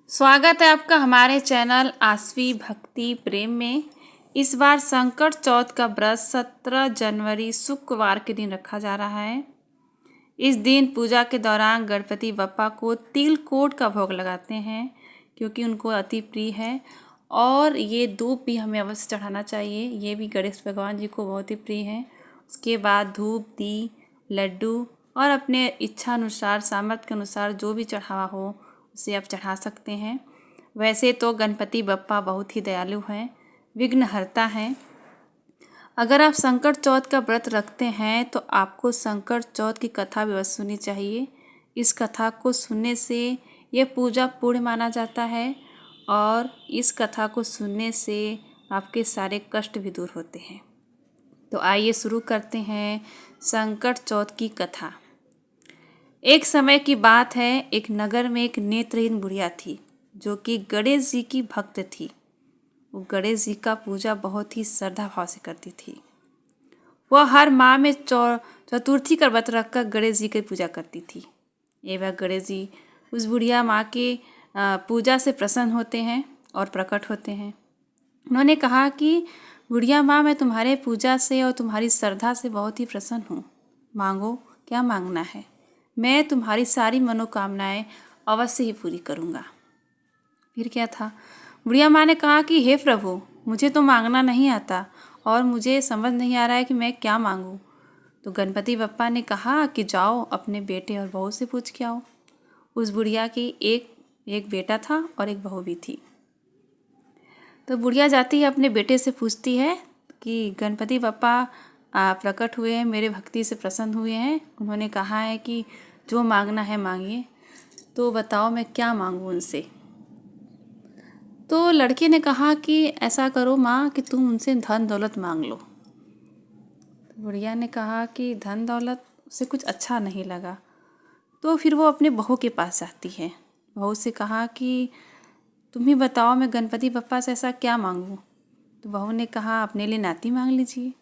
स्वागत है आपका हमारे चैनल आसवी भक्ति प्रेम में। इस बार संकट चौथ का व्रत 17 जनवरी शुक्रवार के दिन रखा जा रहा है। इस दिन पूजा के दौरान गणपति बप्पा को तिलकुट का भोग लगाते हैं क्योंकि उनको अति प्रिय है। और ये धूप भी हमें अवश्य चढ़ाना चाहिए, ये भी गणेश भगवान जी को बहुत ही प्रिय है। उसके बाद धूप, दी, लड्डू और अपने इच्छा अनुसार, सामर्थ्य के अनुसार जो भी चढ़ावा हो उसे आप चढ़ा सकते हैं। वैसे तो गणपति बप्पा बहुत ही दयालु हैं, विघ्नहर्ता हैं। अगर आप संकट चौथ का व्रत रखते हैं तो आपको संकट चौथ की कथा भी अवश्य सुननी चाहिए। इस कथा को सुनने से यह पूजा पूर्ण माना जाता है और इस कथा को सुनने से आपके सारे कष्ट भी दूर होते हैं। तो आइए शुरू करते हैं संकट चौथ की कथा। एक समय की बात है, एक नगर में एक नेत्रहीन बुढ़िया थी जो कि गणेश जी की भक्त थी। वो गणेश जी का पूजा बहुत ही श्रद्धा भाव से करती थी। वह हर माह में चतुर्थी का व्रत रखकर गणेश जी की पूजा करती थी। एवं गणेश जी उस बुढ़िया माँ के पूजा से प्रसन्न होते हैं और प्रकट होते हैं। उन्होंने कहा कि बुढ़िया माँ, मैं तुम्हारे पूजा से और तुम्हारी श्रद्धा से बहुत ही प्रसन्न हूँ। मांगो, क्या मांगना है, मैं तुम्हारी सारी मनोकामनाएं अवश्य ही पूरी करूँगा। फिर क्या था, बुढ़िया माँ ने कहा कि हे प्रभु, मुझे तो मांगना नहीं आता और मुझे समझ नहीं आ रहा है कि मैं क्या मांगूँ। तो गणपति बप्पा ने कहा कि जाओ अपने बेटे और बहू से पूछ के आओ। उस बुढ़िया की एक बेटा था और एक बहू भी थी। तो बुढ़िया जाती है अपने बेटे से पूछती है कि गणपति बप्पा प्रकट हुए हैं, मेरे भक्ति से प्रसन्न हुए हैं। उन्होंने कहा है कि जो मांगना है मांगिए, तो बताओ मैं क्या मांगूँ उनसे। तो लड़के ने कहा कि ऐसा करो माँ कि तुम उनसे धन दौलत मांग लो। तो बुढ़िया ने कहा कि धन दौलत उसे कुछ अच्छा नहीं लगा। तो फिर वो अपने बहू के पास जाती है। बहू से कहा कि तुम ही बताओ मैं गणपति बप्पा से ऐसा क्या मांगूँ। तो बहू ने कहा अपने लिए नाती मांग लीजिए।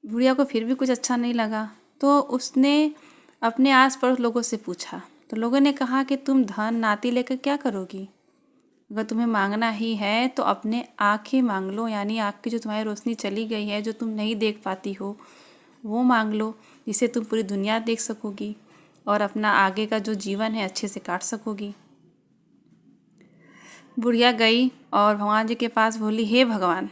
बुढ़िया को फिर भी कुछ अच्छा नहीं लगा, तो उसने अपने आस पड़ोस लोगों से पूछा। तो लोगों ने कहा कि तुम धन नाती लेकर क्या करोगी। अगर तुम्हें मांगना ही है तो अपने आँखें मांग लो, यानी आँख की जो तुम्हारी रोशनी चली गई है, जो तुम नहीं देख पाती हो, वो मांग लो, जिससे तुम पूरी दुनिया देख सकोगी और अपना आगे का जो जीवन है अच्छे से काट सकोगी। बुढ़िया गई और भगवान जी के पास बोली, हे भगवान,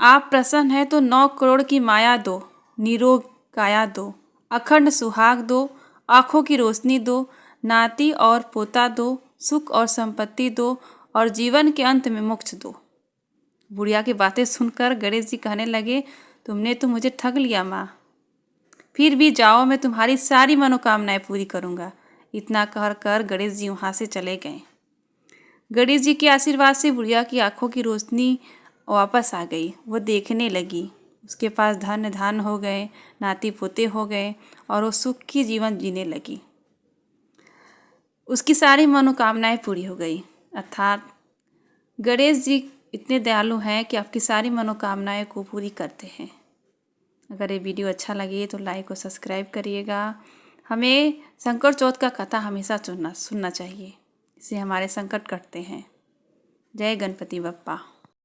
आप प्रसन्न हैं तो 9 करोड़ की माया दो, निरोग काया दो, अखंड सुहाग दो, आँखों की रोशनी दो, नाती और पोता दो, सुख और संपत्ति दो और जीवन के अंत में मोक्ष दो। बुढ़िया की बातें सुनकर गणेश जी कहने लगे, तुमने तो मुझे ठग लिया माँ, फिर भी जाओ, मैं तुम्हारी सारी मनोकामनाएं पूरी करूँगा। इतना कहकर गणेश जी वहाँ से चले गए। गणेश जी के आशीर्वाद से बुढ़िया की आँखों की रोशनी वापस आ गई। वो देखने लगी, उसके पास धन धान हो गए, नाती पोते हो गए और वो सुख की जीवन जीने लगी। उसकी सारी मनोकामनाएं पूरी हो गई। अर्थात गणेश जी इतने दयालु हैं कि आपकी सारी मनोकामनाएं को पूरी करते हैं। अगर ये वीडियो अच्छा लगे तो लाइक और सब्सक्राइब करिएगा। हमें संकट चौथ का कथा हमेशा सुनना चाहिए, इससे हमारे संकट कटते हैं। जय गणपति बप्पा।